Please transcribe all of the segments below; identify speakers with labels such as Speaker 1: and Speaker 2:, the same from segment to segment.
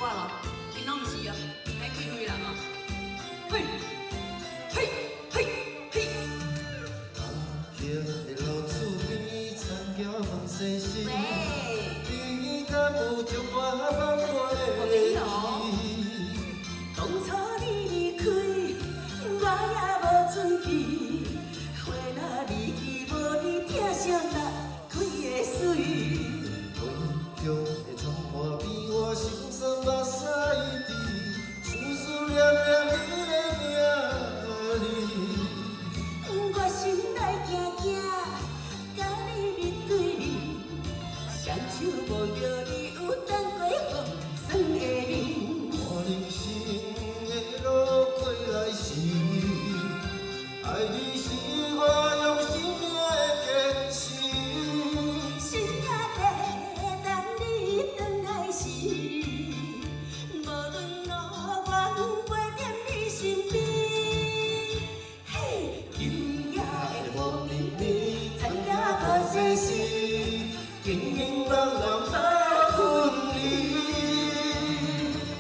Speaker 1: 我咯，因拢毋是啊，爱开开人啊，嘿，嘿，嘿，嘿。
Speaker 2: 阿兄的老厝边，田桥问世事，你敢有将我放袂记？
Speaker 3: 当初你离开，我也无准备，花若离去，无你疼惜哪开会水？
Speaker 2: 故乡的窗花边，我心酸目屎滴，思思念念你的名字。
Speaker 3: 我心内惊惊，甲你面对面，双手无着你有等过风霜的面。
Speaker 2: 我人生的路过来时，爱你是我用生命的坚持。
Speaker 3: 心也在等你回来时，无论路远陪在你身边。嘿，优雅的无秘密，参加无世事，
Speaker 2: 平平淡淡不分离。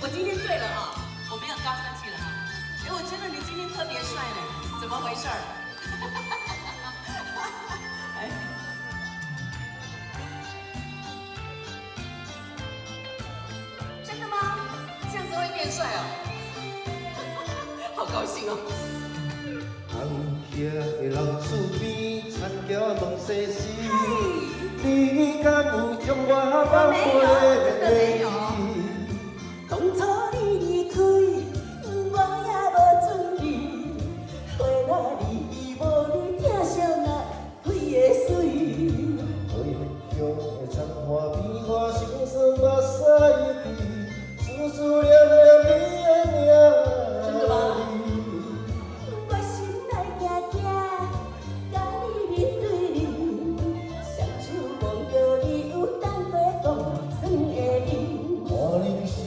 Speaker 1: 我今天对了哈，我没有高生气了哈。哎，我觉得你今天特别帅呢，怎么回事儿？哎，真的吗？这样子会变帅哦，好高兴哦。
Speaker 2: 红叶的老厝边，田桥问世事，你敢有将我放袂记？
Speaker 3: 当初你离开，我也无准备，花若离去，无你疼惜哪开会水？
Speaker 2: 故乡的田花边，我心酸目屎滴，思思念念你的名字。
Speaker 3: 我心内惊惊，甲你面对面，双手望着你有等过风霜的面。
Speaker 2: 我人生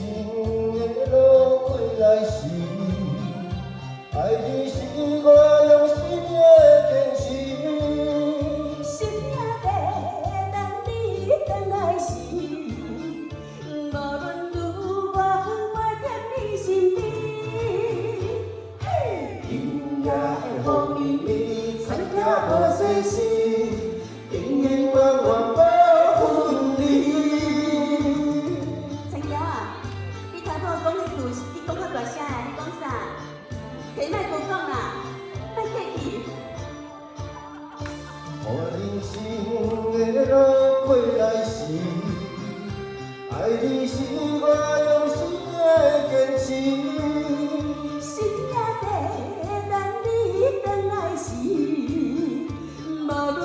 Speaker 2: 的路过来时，爱你是我用生命的坚持。
Speaker 3: 心也在等你回来时，无论路远，我在你身边。嘿，优雅的风雨里，参加无世事，永远永远不分离。陈瑶啊，你头拄讲迄句，你讲较大声的，你讲啥？摕麦克讲啦，莫客气。
Speaker 2: 我人生的路过来时，爱你是我用生命的坚持。
Speaker 3: 心也在等你回来时，无论